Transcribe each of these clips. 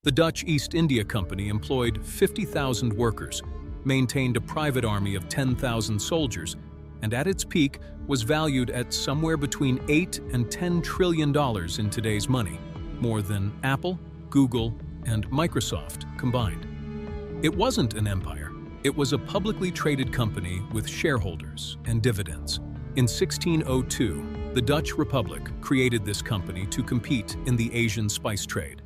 The Dutch East India Company employed 50,000 workers, maintained a private army of 10,000 soldiers, and at its peak was valued at somewhere between $8 and $10 trillion in today's money, more than Apple, Google, and Microsoft combined. It wasn't an empire. It was a publicly traded company with shareholders and dividends. In 1602, the Dutch Republic created this company to compete in the Asian spice trade.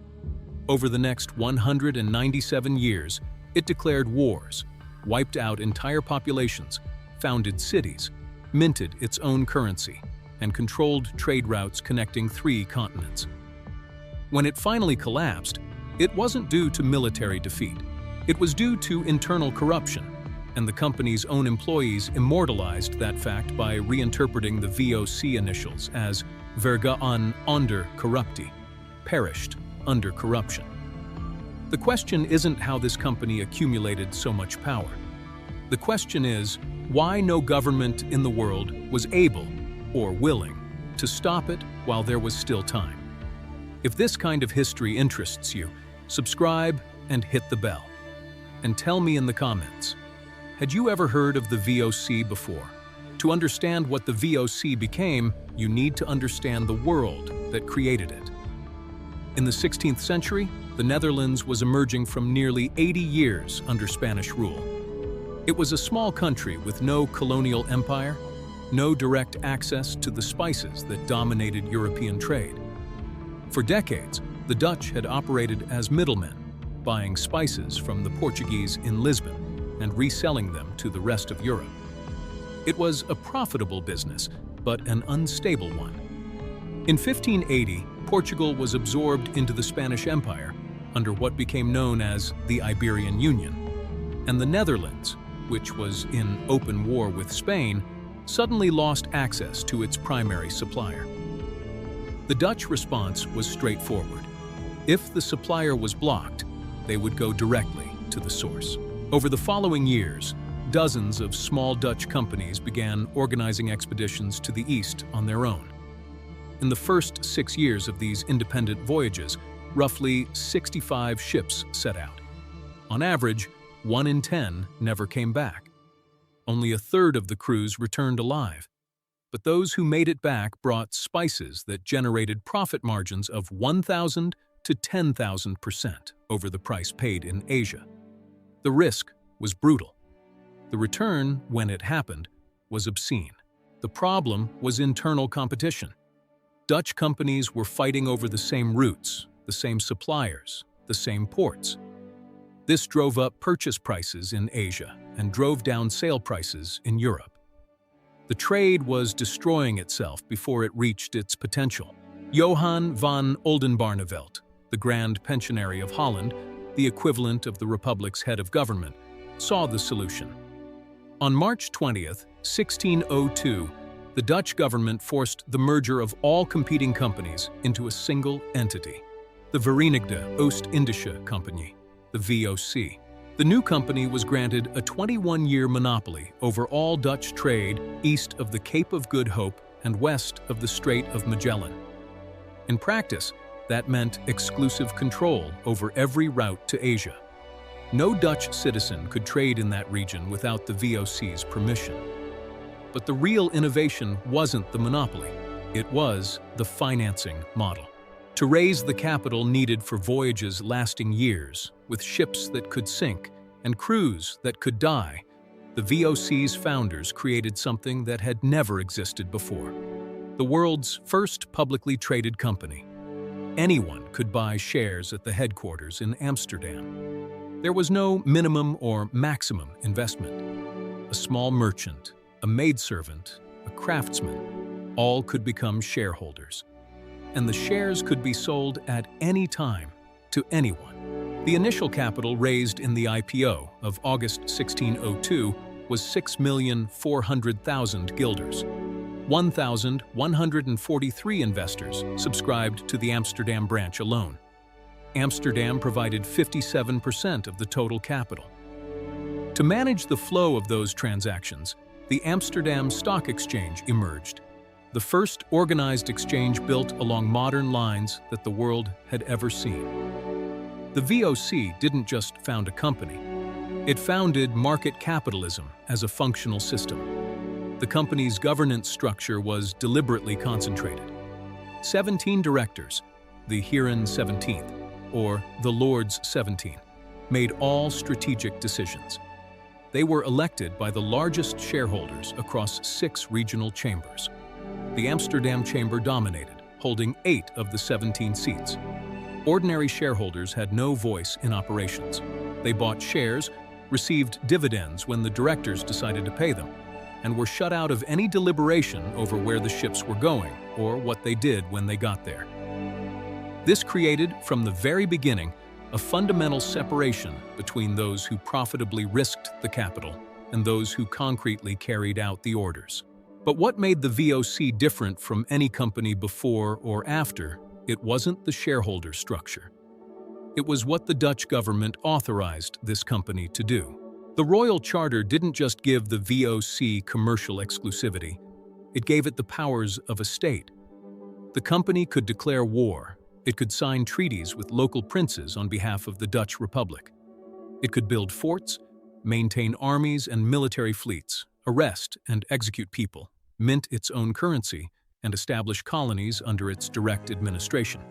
Over the next 197 years, it declared wars, wiped out entire populations, founded cities, minted its own currency, and controlled trade routes connecting 3 continents. When it finally collapsed, it wasn't due to military defeat. It was due to internal corruption, and the company's own employees immortalized that fact by reinterpreting the VOC initials as Vergaan onder corruptie, perished under corruption. The question isn't how this company accumulated so much power. The question is why no government in the world was able or willing to stop it while there was still time. If this kind of history interests you, subscribe and hit the bell. And tell me in the comments, had you ever heard of the VOC before? To understand what the VOC became, you need to understand the world that created it. In the 16th century, the Netherlands was emerging from nearly 80 years under Spanish rule. It was a small country with no colonial empire, no direct access to the spices that dominated European trade. For decades, the Dutch had operated as middlemen, buying spices from the Portuguese in Lisbon and reselling them to the rest of Europe. It was a profitable business, but an unstable one. In 1580, Portugal was absorbed into the Spanish Empire under what became known as the Iberian Union, and the Netherlands, which was in open war with Spain, suddenly lost access to its primary supplier. The Dutch response was straightforward. If the supplier was blocked, they would go directly to the source. Over the following years, dozens of small Dutch companies began organizing expeditions to the east on their own. In the first 6 years of these independent voyages, roughly 65 ships set out. On average, 1 in 10 never came back. Only a third of the crews returned alive. But those who made it back brought spices that generated profit margins of 1,000 to 10,000% over the price paid in Asia. The risk was brutal. The return, when it happened, was obscene. The problem was internal competition. Dutch companies were fighting over the same routes, the same suppliers, the same ports. This drove up purchase prices in Asia and drove down sale prices in Europe. The trade was destroying itself before it reached its potential. Johan van Oldenbarnevelt, the Grand Pensionary of Holland, the equivalent of the Republic's head of government, saw the solution. On March 20th, 1602, the Dutch government forced the merger of all competing companies into a single entity, the Verenigde Oost-Indische Compagnie, the VOC. The new company was granted a 21-year monopoly over all Dutch trade east of the Cape of Good Hope and west of the Strait of Magellan. In practice, that meant exclusive control over every route to Asia. No Dutch citizen could trade in that region without the VOC's permission. But the real innovation wasn't the monopoly. It was the financing model. To raise the capital needed for voyages lasting years, with ships that could sink and crews that could die, the VOC's founders created something that had never existed before. The world's first publicly traded company. Anyone could buy shares at the headquarters in Amsterdam. There was no minimum or maximum investment. A small merchant, a maidservant, a craftsman, all could become shareholders. And the shares could be sold at any time to anyone. The initial capital raised in the IPO of August 1602 was 6,400,000 guilders. 1,143 investors subscribed to the Amsterdam branch alone. Amsterdam provided 57% of the total capital. To manage the flow of those transactions, the Amsterdam Stock Exchange emerged, the first organized exchange built along modern lines that the world had ever seen. The VOC didn't just found a company. It founded market capitalism as a functional system. The company's governance structure was deliberately concentrated. 17 directors, the Huron 17th, or the Lords 17, made all strategic decisions. They were elected by the largest shareholders across 6 regional chambers. The Amsterdam chamber dominated, holding 8 of the 17 seats. Ordinary shareholders had no voice in operations. They bought shares, received dividends when the directors decided to pay them, and were shut out of any deliberation over where the ships were going or what they did when they got there. This created, from the very beginning, a fundamental separation between those who profitably risked the capital and those who concretely carried out the orders. But what made the VOC different from any company before or after? It wasn't the shareholder structure. It was what the Dutch government authorized this company to do. The Royal Charter didn't just give the VOC commercial exclusivity, it gave it the powers of a state. The company could declare war, it could sign treaties with local princes on behalf of the Dutch Republic. It could build forts, maintain armies and military fleets, arrest and execute people, mint its own currency, and establish colonies under its direct administration.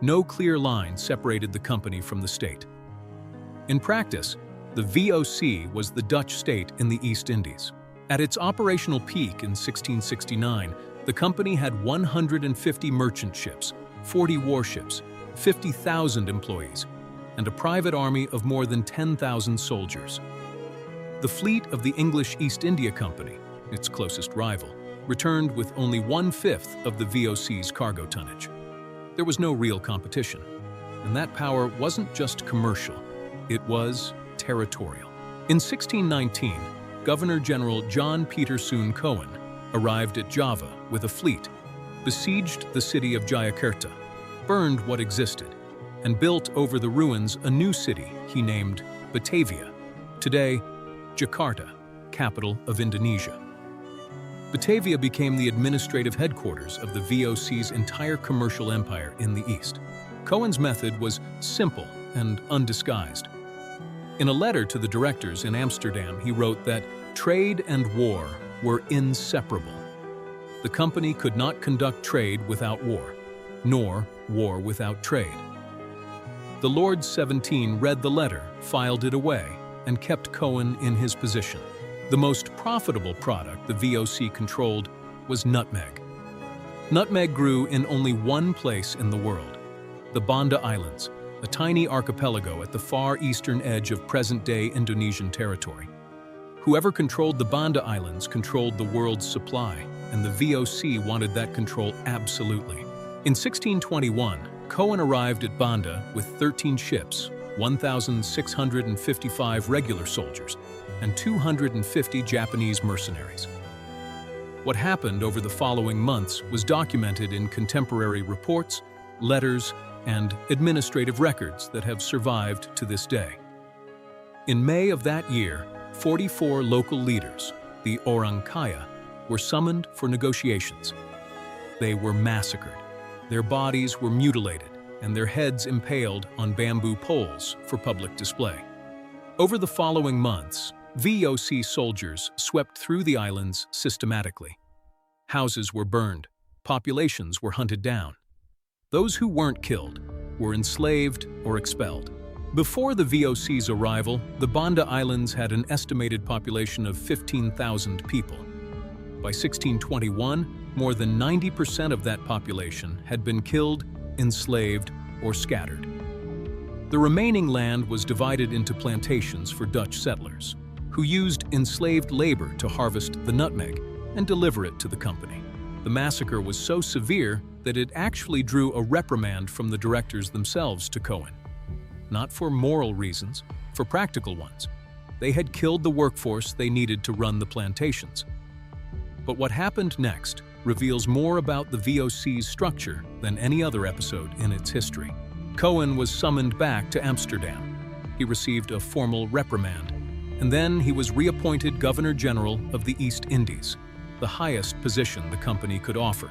No clear line separated the company from the state. In practice, the VOC was the Dutch state in the East Indies. At its operational peak in 1669, the company had 150 merchant ships, 40 warships, 50,000 employees, and a private army of more than 10,000 soldiers. The fleet of the English East India Company, its closest rival, returned with only 1/5 of the VOC's cargo tonnage. There was no real competition, and that power wasn't just commercial, it was territorial. In 1619, Governor-General John Peter Soon Cohen arrived at Java with a fleet, besieged the city of Jayakarta, burned what existed, and built over the ruins a new city he named Batavia, today Jakarta, capital of Indonesia. Batavia became the administrative headquarters of the VOC's entire commercial empire in the East. Cohen's method was simple and undisguised. In a letter to the directors in Amsterdam, he wrote that trade and war were inseparable. The company could not conduct trade without war, nor war without trade. The Lords 17 read the letter, filed it away, and kept Cohen in his position. The most profitable product the VOC controlled was nutmeg. Nutmeg grew in only one place in the world, the Banda Islands, a tiny archipelago at the far eastern edge of present-day Indonesian territory. Whoever controlled the Banda Islands controlled the world's supply, and the VOC wanted that control absolutely. In 1621, Cohen arrived at Banda with 13 ships, 1,655 regular soldiers, and 250 Japanese mercenaries. What happened over the following months was documented in contemporary reports, letters, and administrative records that have survived to this day. In May of that year, 44 local leaders, the Orang Kaya, were summoned for negotiations. They were massacred. Their bodies were mutilated and their heads impaled on bamboo poles for public display. Over the following months, VOC soldiers swept through the islands systematically. Houses were burned, populations were hunted down. Those who weren't killed were enslaved or expelled. Before the VOC's arrival, the Banda Islands had an estimated population of 15,000 people. By 1621, more than 90% of that population had been killed, enslaved, or scattered. The remaining land was divided into plantations for Dutch settlers, who used enslaved labor to harvest the nutmeg and deliver it to the company. The massacre was so severe that it actually drew a reprimand from the directors themselves to Cohen. Not for moral reasons, for practical ones. They had killed the workforce they needed to run the plantations. But what happened next reveals more about the VOC's structure than any other episode in its history. Cohen was summoned back to Amsterdam. He received a formal reprimand, and then he was reappointed Governor General of the East Indies, the highest position the company could offer.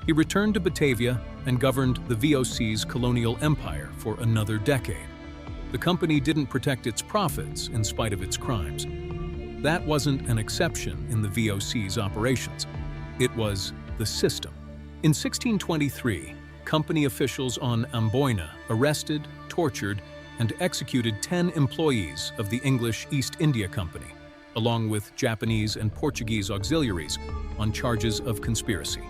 He returned to Batavia and governed the VOC's colonial empire for another decade. The company didn't protect its profits in spite of its crimes. That wasn't an exception in the VOC's operations. It was the system. In 1623, company officials on Amboina arrested, tortured, and executed 10 employees of the English East India Company, along with Japanese and Portuguese auxiliaries, on charges of conspiracy.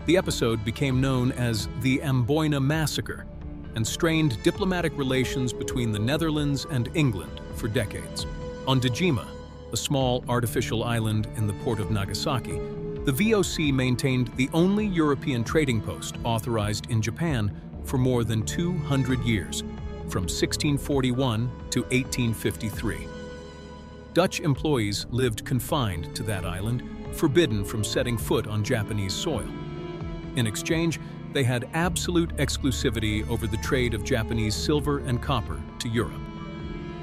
The episode became known as the Amboina Massacre and strained diplomatic relations between the Netherlands and England for decades. On Dejima, a small artificial island in the port of Nagasaki, the VOC maintained the only European trading post authorized in Japan for more than 200 years, from 1641 to 1853. Dutch employees lived confined to that island, forbidden from setting foot on Japanese soil. In exchange, they had absolute exclusivity over the trade of Japanese silver and copper to Europe.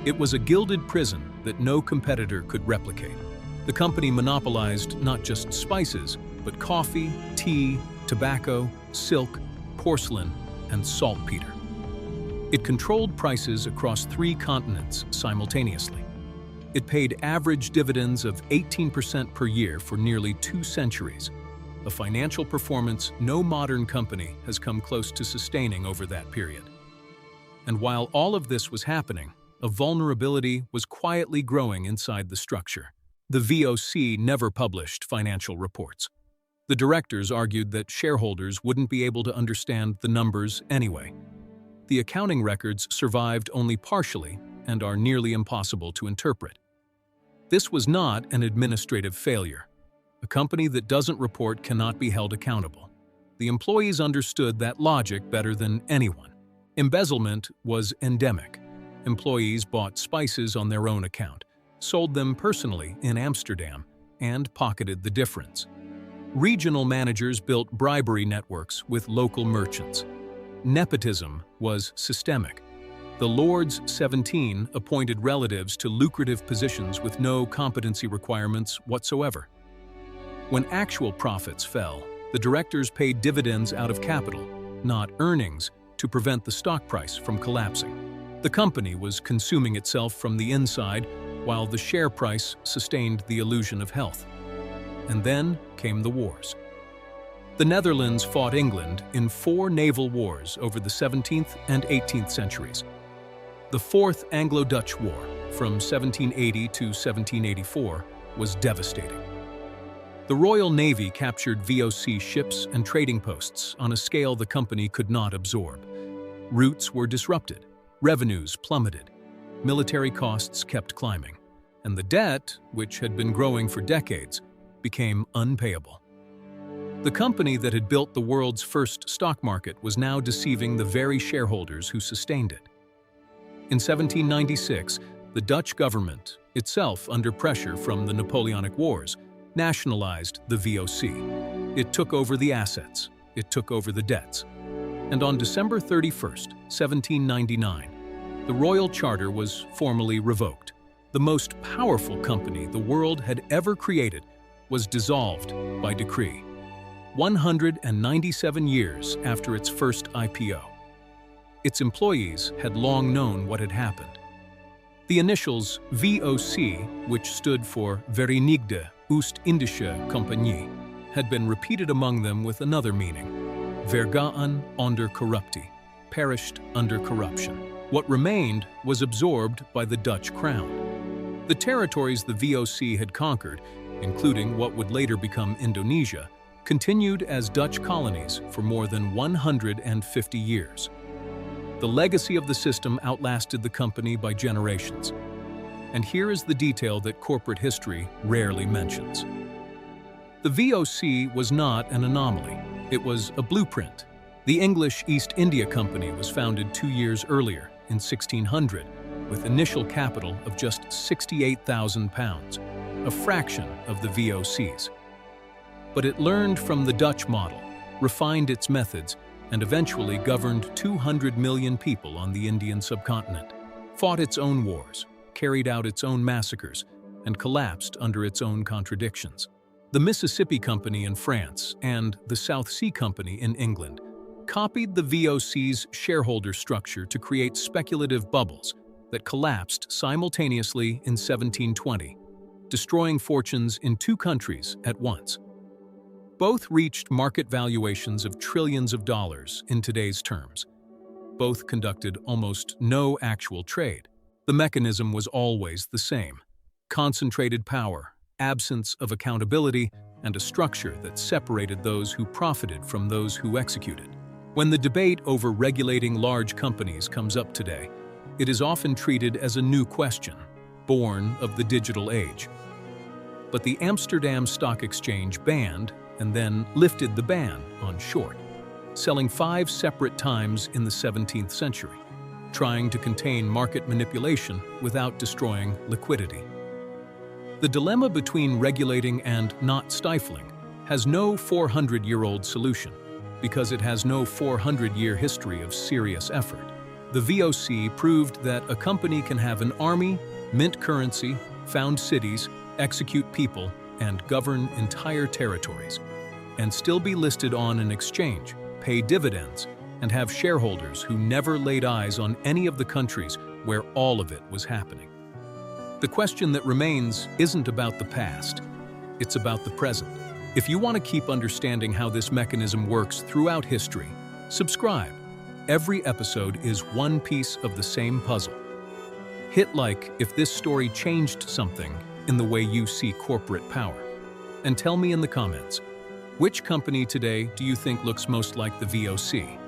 It was a gilded prison that no competitor could replicate. The company monopolized not just spices, but coffee, tea, tobacco, silk, porcelain, and saltpeter. It controlled prices across 3 continents simultaneously. It paid average dividends of 18% per year for nearly 2 centuries, a financial performance no modern company has come close to sustaining over that period. And while all of this was happening, a vulnerability was quietly growing inside the structure. The VOC never published financial reports. The directors argued that shareholders wouldn't be able to understand the numbers anyway. The accounting records survived only partially and are nearly impossible to interpret. This was not an administrative failure. A company that doesn't report cannot be held accountable. The employees understood that logic better than anyone. Embezzlement was endemic. Employees bought spices on their own account, sold them personally in Amsterdam, and pocketed the difference. Regional managers built bribery networks with local merchants. Nepotism was systemic. The Lords 17 appointed relatives to lucrative positions with no competency requirements whatsoever. When actual profits fell, the directors paid dividends out of capital, not earnings, to prevent the stock price from collapsing. The company was consuming itself from the inside, while the share price sustained the illusion of health. And then came the wars. The Netherlands fought England in 4 naval wars over the 17th and 18th centuries. The Fourth Anglo-Dutch War, from 1780 to 1784, was devastating. The Royal Navy captured VOC ships and trading posts on a scale the company could not absorb. Routes were disrupted, revenues plummeted, military costs kept climbing, and the debt, which had been growing for decades, became unpayable. The company that had built the world's first stock market was now deceiving the very shareholders who sustained it. In 1796, the Dutch government, itself under pressure from the Napoleonic Wars, nationalized the VOC. It took over the assets, it took over the debts. And on December 31st, 1799, the royal charter was formally revoked. The most powerful company the world had ever created was dissolved by decree, 197 years after its first IPO. Its employees had long known what had happened. The initials VOC, which stood for Verenigde Oost-Indische Compagnie, had been repeated among them with another meaning: vergaan onder corruptie, perished under corruption. What remained was absorbed by the Dutch crown. The territories the VOC had conquered, including what would later become Indonesia, continued as Dutch colonies for more than 150 years. The legacy of the system outlasted the company by generations. And here is the detail that corporate history rarely mentions. The VOC was not an anomaly. It was a blueprint. The English East India Company was founded 2 years earlier, in 1600, with initial capital of just £68,000, a fraction of the VOC's. But it learned from the Dutch model, refined its methods, and eventually governed 200 million people on the Indian subcontinent, fought its own wars, carried out its own massacres, and collapsed under its own contradictions. The Mississippi Company in France and the South Sea Company in England copied the VOC's shareholder structure to create speculative bubbles that collapsed simultaneously in 1720, destroying fortunes in two countries at once. Both reached market valuations of trillions of dollars in today's terms. Both conducted almost no actual trade. The mechanism was always the same: concentrated power, absence of accountability, and a structure that separated those who profited from those who executed. When the debate over regulating large companies comes up today, it is often treated as a new question, born of the digital age. But the Amsterdam Stock Exchange banned and then lifted the ban on short, selling 5 separate times in the 17th century, trying to contain market manipulation without destroying liquidity. The dilemma between regulating and not stifling has no 400-year-old solution because it has no 400-year history of serious effort. The VOC proved that a company can have an army, mint currency, found cities, execute people, and govern entire territories, and still be listed on an exchange, pay dividends, and have shareholders who never laid eyes on any of the countries where all of it was happening. The question that remains isn't about the past, it's about the present. If you want to keep understanding how this mechanism works throughout history, subscribe. Every episode is one piece of the same puzzle. Hit like if this story changed something in the way you see corporate power. And tell me in the comments, which company today do you think looks most like the VOC?